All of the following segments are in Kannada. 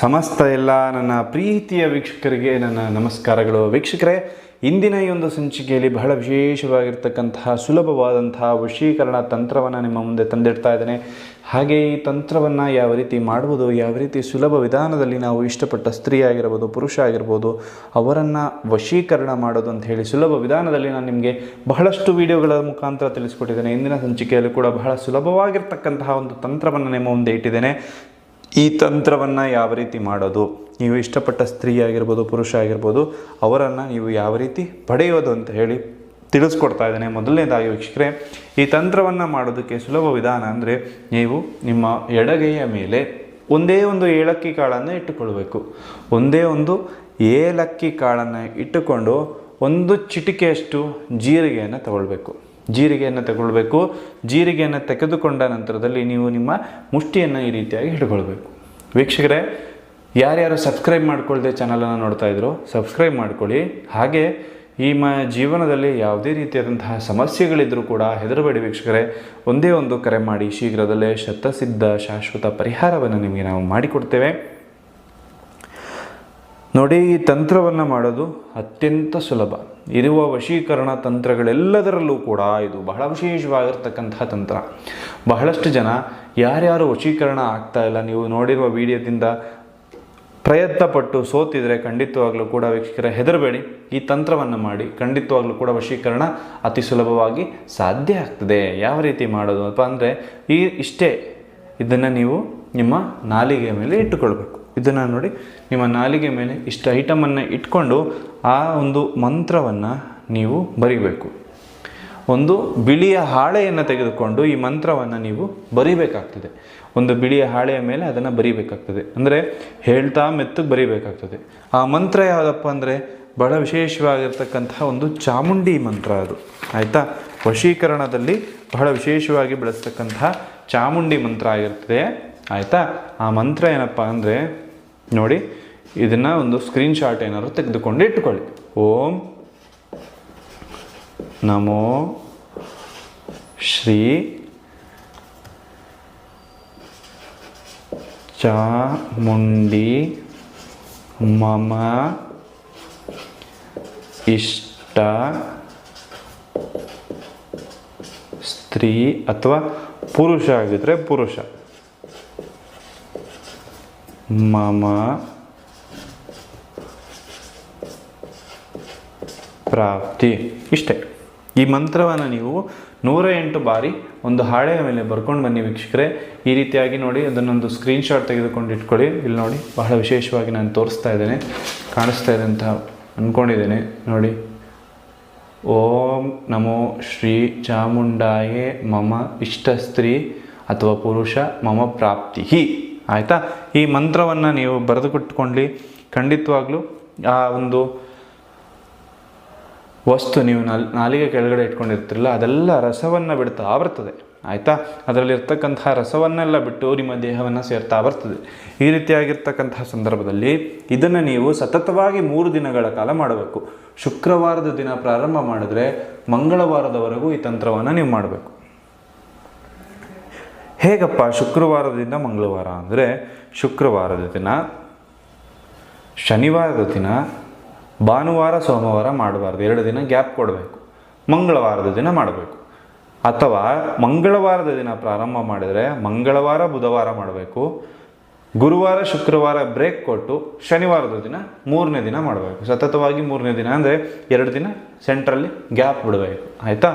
ಸಮಸ್ತ ಎಲ್ಲ ನನ್ನ ಪ್ರೀತಿಯ ವೀಕ್ಷಕರಿಗೆ ನನ್ನ ನಮಸ್ಕಾರಗಳು. ವೀಕ್ಷಕರೇ, ಇಂದಿನ ಈ ಒಂದು ಸಂಚಿಕೆಯಲ್ಲಿ ಬಹಳ ವಿಶೇಷವಾಗಿರ್ತಕ್ಕಂತಹ ಸುಲಭವಾದಂತಹ ವಶೀಕರಣ ತಂತ್ರವನ್ನು ನಿಮ್ಮ ಮುಂದೆ ತಂದಿಡ್ತಾ ಇದ್ದೇನೆ. ಹಾಗೆ ಈ ತಂತ್ರವನ್ನು ಯಾವ ರೀತಿ ಮಾಡುವುದು, ಯಾವ ರೀತಿ ಸುಲಭ ವಿಧಾನದಲ್ಲಿ ನಾವು ಇಷ್ಟಪಟ್ಟ ಸ್ತ್ರೀ ಆಗಿರ್ಬೋದು, ಪುರುಷ ಆಗಿರ್ಬೋದು, ಅವರನ್ನು ವಶೀಕರಣ ಮಾಡೋದು ಅಂತ ಹೇಳಿ ಸುಲಭ ವಿಧಾನದಲ್ಲಿ ನಾನು ನಿಮಗೆ ಬಹಳಷ್ಟು ವಿಡಿಯೋಗಳ ಮುಖಾಂತರ ತಿಳಿಸ್ಕೊಟ್ಟಿದ್ದೇನೆ. ಇಂದಿನ ಸಂಚಿಕೆಯಲ್ಲಿ ಕೂಡ ಬಹಳ ಸುಲಭವಾಗಿರ್ತಕ್ಕಂತಹ ಒಂದು ತಂತ್ರವನ್ನು ನಿಮ್ಮ ಮುಂದೆ ಇಟ್ಟಿದ್ದೇನೆ. ಈ ತಂತ್ರವನ್ನು ಯಾವ ರೀತಿ ಮಾಡೋದು, ನೀವು ಇಷ್ಟಪಟ್ಟ ಸ್ತ್ರೀ ಆಗಿರ್ಬೋದು, ಪುರುಷ ಆಗಿರ್ಬೋದು, ಅವರನ್ನು ನೀವು ಯಾವ ರೀತಿ ಪಡೆಯೋದು ಅಂತ ಹೇಳಿ ತಿಳಿಸ್ಕೊಡ್ತಾ ಇದ್ದೇನೆ. ಮೊದಲನೇದಾಗಿ ವೀಕ್ಷಕರೇ, ಈ ತಂತ್ರವನ್ನು ಮಾಡೋದಕ್ಕೆ ಸುಲಭ ವಿಧಾನ ಅಂದರೆ ನೀವು ನಿಮ್ಮ ಎಡಗೈಯ ಮೇಲೆ ಒಂದೇ ಒಂದು ಏಲಕ್ಕಿ ಕಾಳನ್ನು ಇಟ್ಟುಕೊಳ್ಬೇಕು. ಒಂದೇ ಒಂದು ಏಲಕ್ಕಿ ಕಾಳನ್ನು ಇಟ್ಟುಕೊಂಡು ಒಂದು ಚಿಟಿಕೆಯಷ್ಟು ಜೀರಿಗೆಯನ್ನು ತಗೊಳ್ಬೇಕು. ಜೀರಿಗೆಯನ್ನು ತೆಗೆದುಕೊಂಡ ನಂತರದಲ್ಲಿ ನೀವು ನಿಮ್ಮ ಮುಷ್ಟಿಯನ್ನು ಈ ರೀತಿಯಾಗಿ ಹಿಡ್ಕೊಳ್ಬೇಕು. ವೀಕ್ಷಕರೇ, ಯಾರ್ಯಾರು ಸಬ್ಸ್ಕ್ರೈಬ್ ಮಾಡ್ಕೊಳ್ಳದೆ ಚಾನಲನ್ನು ನೋಡ್ತಾ ಇದ್ರು, ಸಬ್ಸ್ಕ್ರೈಬ್ ಮಾಡ್ಕೊಳ್ಳಿ. ಹಾಗೆ ಈ ಜೀವನದಲ್ಲಿ ಯಾವುದೇ ರೀತಿಯಾದಂತಹ ಸಮಸ್ಯೆಗಳಿದ್ದರೂ ಕೂಡ ಹೆದರಬೇಡಿ ವೀಕ್ಷಕರೇ. ಒಂದೇ ಒಂದು ಕರೆ ಮಾಡಿ, ಶೀಘ್ರದಲ್ಲೇ ಶತಸಿದ್ಧ ಶಾಶ್ವತ ಪರಿಹಾರವನ್ನು ನಿಮಗೆ ನಾವು ಮಾಡಿಕೊಡ್ತೇವೆ. ನೋಡಿ, ಈ ತಂತ್ರವನ್ನು ಮಾಡೋದು ಅತ್ಯಂತ ಸುಲಭ. ಇರುವ ವಶೀಕರಣ ತಂತ್ರಗಳೆಲ್ಲದರಲ್ಲೂ ಕೂಡ ಇದು ಬಹಳ ವಿಶೇಷವಾಗಿರ್ತಕ್ಕಂತಹ ತಂತ್ರ. ಬಹಳಷ್ಟು ಜನ ಯಾರ್ಯಾರು ವಶೀಕರಣ ಆಗ್ತಾ ಇಲ್ಲ, ನೀವು ನೋಡಿರುವ ವಿಡಿಯೋದಿಂದ ಪ್ರಯತ್ನಪಟ್ಟು ಸೋತಿದ್ರೆ ಖಂಡಿತವಾಗ್ಲೂ ಕೂಡ ವೀಕ್ಷಕರೇ ಹೆದರಬೇಡಿ, ಈ ತಂತ್ರವನ್ನು ಮಾಡಿ. ಖಂಡಿತವಾಗ್ಲೂ ಕೂಡ ವಶೀಕರಣ ಅತಿ ಸುಲಭವಾಗಿ ಸಾಧ್ಯ ಆಗ್ತದೆ. ಯಾವ ರೀತಿ ಮಾಡೋದು ಅಂತ ಅಂದರೆ ಇಷ್ಟೇ, ಇದನ್ನು ನೀವು ನಿಮ್ಮ ನಾಲಿಗೆಯ ಮೇಲೆ ಇಟ್ಟುಕೊಳ್ಬೇಕು. ಇದನ್ನು ನೋಡಿ, ನಿಮ್ಮ ನಾಲಿಗೆ ಮೇಲೆ ಇಷ್ಟು ಐಟಮನ್ನು ಇಟ್ಕೊಂಡು ಆ ಒಂದು ಮಂತ್ರವನ್ನು ನೀವು ಬರಿಬೇಕು. ಒಂದು ಬಿಳಿಯ ಹಾಳೆಯನ್ನು ತೆಗೆದುಕೊಂಡು ಈ ಮಂತ್ರವನ್ನು ನೀವು ಬರಿಬೇಕಾಗ್ತದೆ. ಒಂದು ಬಿಳಿಯ ಹಾಳೆಯ ಮೇಲೆ ಅದನ್ನು ಬರಿಬೇಕಾಗ್ತದೆ, ಅಂದರೆ ಹೇಳ್ತಾ ಮೆತ್ತಗೆ ಬರಿಬೇಕಾಗ್ತದೆ. ಆ ಮಂತ್ರ ಯಾವುದಪ್ಪ ಅಂದರೆ ಬಹಳ ವಿಶೇಷವಾಗಿರ್ತಕ್ಕಂತಹ ಒಂದು ಚಾಮುಂಡಿ ಮಂತ್ರ ಅದು. ಆಯಿತಾ? ವಶೀಕರಣದಲ್ಲಿ ಬಹಳ ವಿಶೇಷವಾಗಿ ಬಳಸ್ತಕ್ಕಂತಹ ಚಾಮುಂಡಿ ಮಂತ್ರ ಆಗಿರ್ತದೆ. ಆಯಿತಾ? ಆ ಮಂತ್ರ ಏನಪ್ಪ ಅಂದರೆ ನೋಡಿ, ಇದನ್ನು ಒಂದು ಸ್ಕ್ರೀನ್ಶಾಟ್ ಏನಾದ್ರು ತೆಗೆದುಕೊಂಡು ಇಟ್ಟುಕೊಳ್ಳಿ. ಓಂ ನಮೋ ಶ್ರೀ ಚಾಮುಂಡಿ ಮಮ ಇಷ್ಟ ಸ್ತ್ರೀ ಅಥವಾ ಪುರುಷ ಆಗಿದ್ರೆ ಪುರುಷ ಮಮ ಪ್ರಾಪ್ತಿ. ಇಷ್ಟೇ. ಈ ಮಂತ್ರವನ್ನು ನೀವು 108 ಬಾರಿ ಒಂದು ಹಾಳೆಯ ಮೇಲೆ ಬರ್ಕೊಂಡು ಬನ್ನಿ ವೀಕ್ಷಕರೇ. ಈ ರೀತಿಯಾಗಿ ನೋಡಿ, ಅದನ್ನೊಂದು ಸ್ಕ್ರೀನ್ಶಾಟ್ ತೆಗೆದುಕೊಂಡು ಇಟ್ಕೊಳ್ಳಿ. ಇಲ್ಲಿ ನೋಡಿ, ಬಹಳ ವಿಶೇಷವಾಗಿ ನಾನು ತೋರಿಸ್ತಾ ಇದ್ದೇನೆ, ಕಾಣಿಸ್ತಾ ಇದೆ ಅಂತ ಅಂದ್ಕೊಂಡಿದ್ದೇನೆ. ನೋಡಿ, ಓಂ ನಮೋ ಶ್ರೀ ಚಾಮುಂಡಾಯೇ ಮಮ ಇಷ್ಟ ಸ್ತ್ರೀ ಅಥವಾ ಪುರುಷ ಮಮ ಪ್ರಾಪ್ತಿ. ಆಯಿತಾ? ಈ ಮಂತ್ರವನ್ನು ನೀವು ಬರೆದು ಕೊಟ್ಕೊಂಡು ಖಂಡಿತವಾಗ್ಲೂ ಆ ಒಂದು ವಸ್ತು ನೀವು ನಾಲಿಗೆ ಕೆಳಗಡೆ ಇಟ್ಕೊಂಡಿರ್ತಿರಲ್ಲ, ಅದೆಲ್ಲ ರಸವನ್ನು ಬಿಡ್ತಾ ಬರ್ತದೆ. ಆಯಿತಾ? ಅದರಲ್ಲಿರ್ತಕ್ಕಂತಹ ರಸವನ್ನೆಲ್ಲ ಬಿಟ್ಟು ನಿಮ್ಮ ದೇಹವನ್ನು ಸೇರ್ತಾ ಬರ್ತದೆ. ಈ ರೀತಿಯಾಗಿರ್ತಕ್ಕಂತಹ ಸಂದರ್ಭದಲ್ಲಿ ಇದನ್ನು ನೀವು ಸತತವಾಗಿ 3 ದಿನಗಳ ಕಾಲ ಮಾಡಬೇಕು. ಶುಕ್ರವಾರದ ದಿನ ಪ್ರಾರಂಭ ಮಾಡಿದ್ರೆ ಮಂಗಳವಾರದವರೆಗೂ ಈ ತಂತ್ರವನ್ನು ನೀವು ಮಾಡಬೇಕು. ಹೇಗಪ್ಪ ಶುಕ್ರವಾರದಿಂದ ಮಂಗಳವಾರ ಅಂದರೆ, ಶುಕ್ರವಾರದ ದಿನ, ಶನಿವಾರದ ದಿನ, ಭಾನುವಾರ ಸೋಮವಾರ ಮಾಡಬಾರ್ದು, 2 ದಿನ ಗ್ಯಾಪ್ ಕೊಡಬೇಕು. ಮಂಗಳವಾರದ ದಿನ ಮಾಡಬೇಕು. ಅಥವಾ ಮಂಗಳವಾರದ ದಿನ ಪ್ರಾರಂಭ ಮಾಡಿದರೆ ಮಂಗಳವಾರ ಬುಧವಾರ ಮಾಡಬೇಕು. ಗುರುವಾರ ಶುಕ್ರವಾರ ಬ್ರೇಕ್ ಕೊಟ್ಟು ಶನಿವಾರದ ದಿನ 3ನೇ ದಿನ ಮಾಡಬೇಕು. ಸತತವಾಗಿ 3ನೇ ದಿನ ಅಂದರೆ 2 ದಿನ ಸೆಂಟ್ರಲ್ಲಿ ಗ್ಯಾಪ್ ಬಿಡಬೇಕು. ಆಯಿತಾ?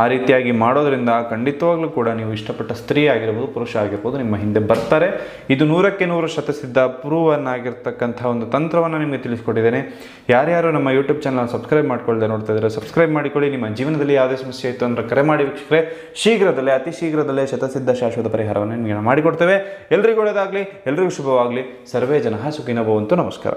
ಆ ರೀತಿಯಾಗಿ ಮಾಡೋದ್ರಿಂದ ಖಂಡಿತವಾಗ್ಲೂ ಕೂಡ ನೀವು ಇಷ್ಟಪಟ್ಟ ಸ್ತ್ರೀ ಆಗಿರ್ಬೋದು, ಪುರುಷ ಆಗಿರ್ಬೋದು, ನಿಮ್ಮ ಹಿಂದೆ ಬರ್ತಾರೆ. ಇದು 100ಕ್ಕೆ 100 ಶತಸಿದ್ಧ ಪ್ರೂವನ್ ಆಗಿರ್ತಕ್ಕಂಥ ಒಂದು ತಂತ್ರವನ್ನು ನಿಮಗೆ ತಿಳಿಸ್ಕೊಟ್ಟಿದ್ದೇನೆ. ಯಾರ್ಯಾರು ನಮ್ಮ ಯೂಟ್ಯೂಬ್ ಚಾನಲ್ ಸಬ್ಸ್ಕ್ರೈಬ್ ಮಾಡ್ಕೊಳ್ಳದೆ ನೋಡ್ತಾ ಇದ್ದಾರೆ, ಸಬ್ಸ್ಕ್ರೈಬ್ ಮಾಡಿಕೊಳ್ಳಿ. ನಿಮ್ಮ ಜೀವನದಲ್ಲಿ ಯಾವುದೇ ಸಮಸ್ಯೆ ಇತ್ತು ಅಂದರೆ ಕರೆ ಮಾಡಿ ವೀಕ್ಷಕರೇ. ಶೀಘ್ರದಲ್ಲೇ, ಅತಿ ಶೀಘ್ರದಲ್ಲೇ ಶತಸಿದ್ಧ ಶಾಶ್ವತ ಪರಿಹಾರವನ್ನು ನಿಮಗೆ ಮಾಡಿಕೊಡ್ತೇವೆ. ಎಲ್ರಿಗೂ ಒಳ್ಳೆಯದಾಗಲಿ, ಎಲ್ರಿಗೂ ಶುಭವಾಗಲಿ. ಸರ್ವೇ ಜನಃ ಸುಖಿನೋ ಭವಂತು. ನಮಸ್ಕಾರ.